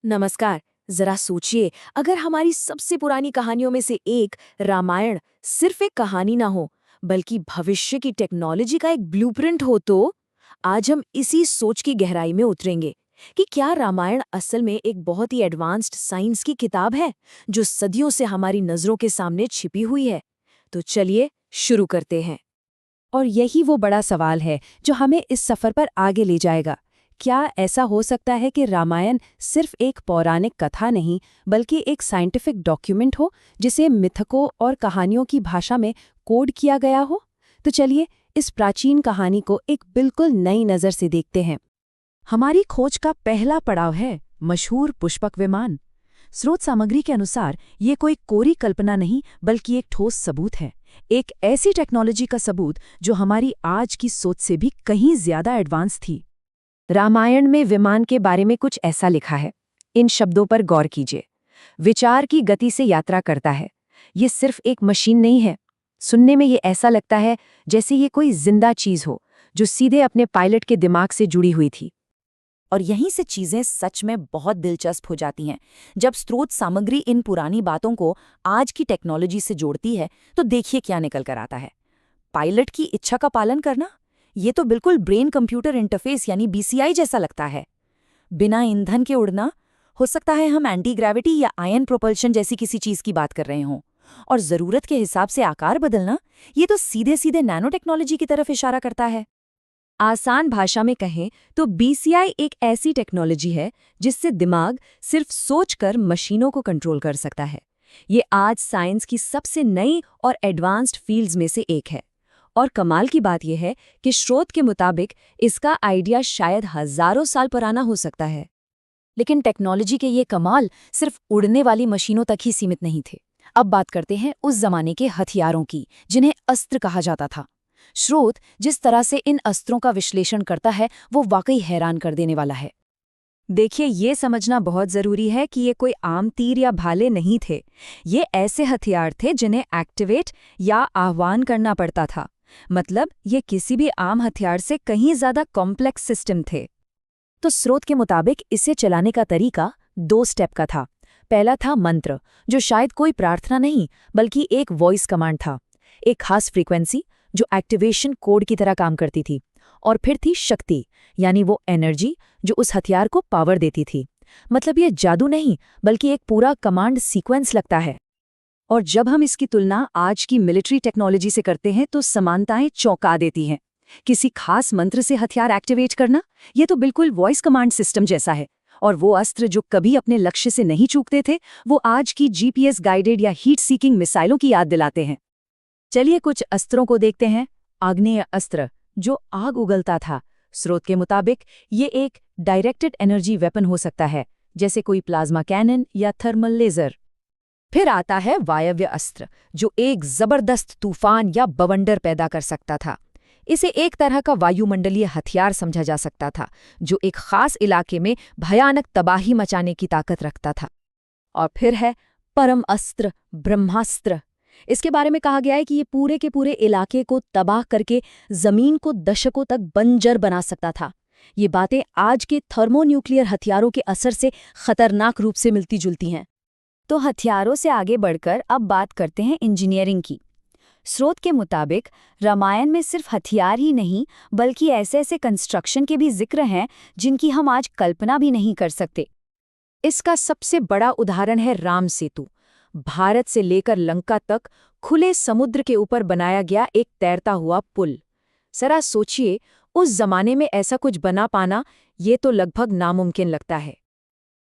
नमस्कार। जरा सोचिए, अगर हमारी सबसे पुरानी कहानियों में से एक रामायण सिर्फ एक कहानी ना हो, बल्कि भविष्य की टेक्नोलॉजी का एक ब्लूप्रिंट हो, तो आज हम इसी सोच की गहराई में उतरेंगे कि क्या रामायण असल में एक बहुत ही एडवांस्ड साइंस की किताब है जो सदियों से हमारी नजरों के सामने छिपी हुई है। तो चलिए शुरू करते हैं। और यही वो बड़ा सवाल है जो हमें इस सफर पर आगे ले जाएगा। क्या ऐसा हो सकता है कि रामायण सिर्फ एक पौराणिक कथा नहीं, बल्कि एक साइंटिफिक डॉक्यूमेंट हो जिसे मिथकों और कहानियों की भाषा में कोड किया गया हो? तो चलिए इस प्राचीन कहानी को एक बिल्कुल नई नज़र से देखते हैं। हमारी खोज का पहला पड़ाव है मशहूर पुष्पक विमान। स्रोत सामग्री के अनुसार ये कोई कोरी कल्पना नहीं, बल्कि एक ठोस सबूत है। एक ऐसी टेक्नोलॉजी का सबूत जो हमारी आज की सोच से भी कहीं ज्यादा एडवांस थी। रामायण में विमान के बारे में कुछ ऐसा लिखा है। इन शब्दों पर गौर कीजिए। विचार की गति से यात्रा करता है। ये सिर्फ एक मशीन नहीं है। सुनने में ये ऐसा लगता है जैसे ये कोई जिंदा चीज हो जो सीधे अपने पायलट के दिमाग से जुड़ी हुई थी। और यहीं से चीजें सच में बहुत दिलचस्प हो जाती हैं। जब स्रोत सामग्री इन पुरानी बातों को आज की टेक्नोलॉजी से जोड़ती है, तो देखिए क्या निकल कर आता है। पायलट की इच्छा का पालन करना, ये तो बिल्कुल ब्रेन कंप्यूटर इंटरफेस यानी बीसीआई जैसा लगता है। बिना ईंधन के उड़ना, हो सकता है हम एंटी ग्रेविटी या आयन प्रोपल्शन जैसी किसी चीज की बात कर रहे हों। और जरूरत के हिसाब से आकार बदलना, ये तो सीधे सीधे नैनो टेक्नोलॉजी की तरफ इशारा करता है। आसान भाषा में कहें तो बीसीआई एक ऐसी टेक्नोलॉजी है जिससे दिमाग सिर्फ सोचकर मशीनों को कंट्रोल कर सकता है। ये आज साइंस की सबसे नई और एडवांस्ड फील्ड्स में से एक है। और कमाल की बात यह है कि स्रोत के मुताबिक इसका आइडिया शायद हजारों साल पुराना हो सकता है। लेकिन टेक्नोलॉजी के ये कमाल सिर्फ उड़ने वाली मशीनों तक ही सीमित नहीं थे। अब बात करते हैं उस जमाने के हथियारों की, जिन्हें अस्त्र कहा जाता था। स्रोत जिस तरह से इन अस्त्रों का विश्लेषण करता है, वो वाकई हैरान कर देने वाला है। देखिए, ये समझना बहुत जरूरी है कि ये कोई आम तीर या भाले नहीं थे। ये ऐसे हथियार थे जिन्हें एक्टिवेट या आह्वान करना पड़ता था। मतलब ये किसी भी आम हथियार से कहीं ज्यादा कॉम्प्लेक्स सिस्टम थे। तो स्रोत के मुताबिक इसे चलाने का तरीका 2 स्टेप का था। पहला था मंत्र, जो शायद कोई प्रार्थना नहीं बल्कि एक वॉइस कमांड था। एक खास फ्रीक्वेंसी जो एक्टिवेशन कोड की तरह काम करती थी। और फिर थी शक्ति, यानी वो एनर्जी जो उस हथियार को पावर देती थी। मतलब ये जादू नहीं, बल्कि एक पूरा कमांड सीक्वेंस लगता है। और जब हम इसकी तुलना आज की मिलिट्री टेक्नोलॉजी से करते हैं तो समानताएं चौंका देती हैं। किसी खास मंत्र से हथियार एक्टिवेट करना, ये तो बिल्कुल वॉइस कमांड सिस्टम जैसा है। और वो अस्त्र जो कभी अपने लक्ष्य से नहीं चूकते थे, वो आज की जीपीएस गाइडेड या हीट सीकिंग मिसाइलों की याद दिलाते हैं। चलिए कुछ अस्त्रों को देखते हैं। आग्नेय अस्त्र, जो आग उगलता था। स्रोत के मुताबिक ये एक डायरेक्टेड एनर्जी वेपन हो सकता है, जैसे कोई प्लाज्मा कैनन या थर्मल लेजर। फिर आता है वायव्य अस्त्र, जो एक जबरदस्त तूफान या बवंडर पैदा कर सकता था। इसे एक तरह का वायुमंडलीय हथियार समझा जा सकता था, जो एक खास इलाके में भयानक तबाही मचाने की ताकत रखता था। और फिर है परम अस्त्र, ब्रह्मास्त्र। इसके बारे में कहा गया है कि ये पूरे के पूरे इलाके को तबाह करके जमीन को दशकों तक बंजर बना सकता था। ये बातें आज के थर्मोन्यूक्लियर हथियारों के असर से खतरनाक रूप से मिलती जुलती हैं। तो हथियारों से आगे बढ़कर अब बात करते हैं इंजीनियरिंग की। स्रोत के मुताबिक रामायण में सिर्फ हथियार ही नहीं, बल्कि ऐसे ऐसे कंस्ट्रक्शन के भी जिक्र हैं जिनकी हम आज कल्पना भी नहीं कर सकते। इसका सबसे बड़ा उदाहरण है राम सेतु। भारत से लेकर लंका तक खुले समुद्र के ऊपर बनाया गया एक तैरता हुआ पुल। जरा सोचिए, उस जमाने में ऐसा कुछ बना पाना, ये तो लगभग नामुमकिन लगता है।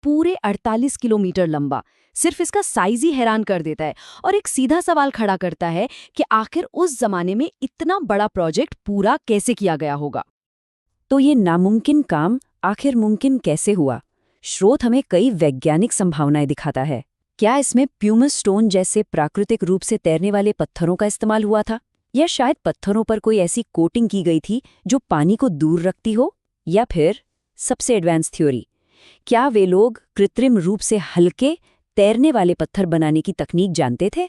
पूरे 48 किलोमीटर लंबा। सिर्फ इसका साइज ही हैरान कर देता है और एक सीधा सवाल खड़ा करता है कि आखिर उस जमाने में इतना बड़ा प्रोजेक्ट पूरा कैसे किया गया होगा। तो ये नामुमकिन काम आखिर मुमकिन कैसे हुआ? स्रोत हमें कई वैज्ञानिक संभावनाएं दिखाता है। क्या इसमें प्यूमिस स्टोन जैसे प्राकृतिक रूप से तैरने वाले पत्थरों का इस्तेमाल हुआ था? या शायद पत्थरों पर कोई ऐसी कोटिंग की गई थी जो पानी को दूर रखती हो? या फिर सबसे एडवांस थ्योरी, क्या वे लोग कृत्रिम रूप से हल्के तैरने वाले पत्थर बनाने की तकनीक जानते थे?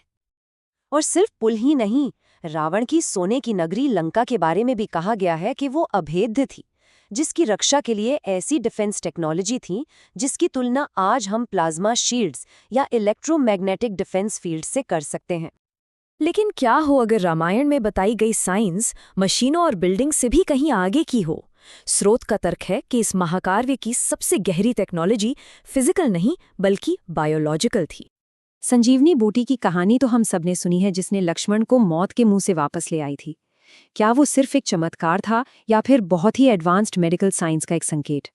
और सिर्फ पुल ही नहीं, रावण की सोने की नगरी लंका के बारे में भी कहा गया है कि वो अभेद्य थी। जिसकी रक्षा के लिए ऐसी डिफेंस टेक्नोलॉजी थी जिसकी तुलना आज हम प्लाज्मा शील्ड्स या इलेक्ट्रोमैग्नेटिक डिफेंस फील्ड से कर सकते हैं। लेकिन क्या हो अगर रामायण में बताई गई साइंस मशीनों और बिल्डिंग से भी कहीं आगे की हो? स्रोत का तर्क है कि इस महाकाव्य की सबसे गहरी टेक्नोलॉजी फिजिकल नहीं बल्कि बायोलॉजिकल थी। संजीवनी बूटी की कहानी तो हम सबने सुनी है, जिसने लक्ष्मण को मौत के मुंह से वापस ले आई थी। क्या वो सिर्फ एक चमत्कार था या फिर बहुत ही एडवांस्ड मेडिकल साइंस का एक संकेत?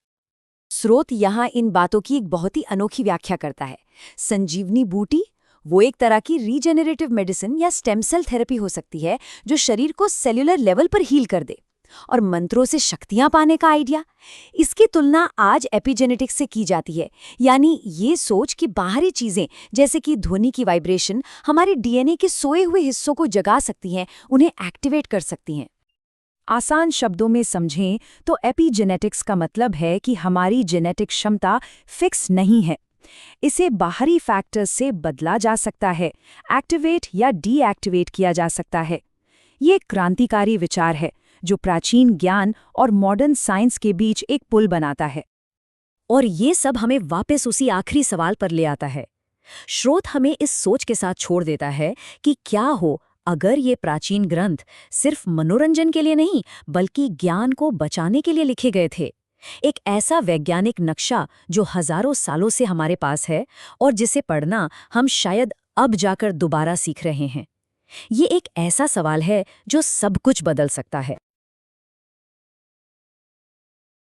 स्रोत यहाँ इन बातों की एक बहुत ही अनोखी व्याख्या करता है। संजीवनी बूटी वो एक तरह की रीजेनरेटिव मेडिसिन या स्टेम सेल थेरेपी हो सकती है जो शरीर को सेल्यूलर लेवल पर हील कर दे। और मंत्रों से शक्तियां पाने का आइडिया, इसकी तुलना आज एपिजेनेटिक्स से की जाती है, यानी ये सोच कि बाहरी चीजें जैसे कि ध्वनि की वाइब्रेशन हमारे डीएनए के सोए हुए हिस्सों को जगा सकती हैं, उन्हें एक्टिवेट कर सकती हैं। आसान शब्दों में समझें तो एपिजेनेटिक्स का मतलब है कि हमारी जेनेटिक क्षमता फिक्स नहीं है, इसे बाहरी फैक्टर्स से बदला जा सकता है, एक्टिवेट या डीएक्टिवेट किया जा सकता है। ये एक क्रांतिकारी विचार है जो प्राचीन ज्ञान और मॉडर्न साइंस के बीच एक पुल बनाता है। और ये सब हमें वापस उसी आखिरी सवाल पर ले आता है। स्रोत हमें इस सोच के साथ छोड़ देता है कि क्या हो अगर ये प्राचीन ग्रंथ सिर्फ मनोरंजन के लिए नहीं बल्कि ज्ञान को बचाने के लिए लिखे गए थे। एक ऐसा वैज्ञानिक नक्शा जो हजारों सालों से हमारे पास है और जिसे पढ़ना हम शायद अब जाकर दोबारा सीख रहे हैं। ये एक ऐसा सवाल है जो सब कुछ बदल सकता है।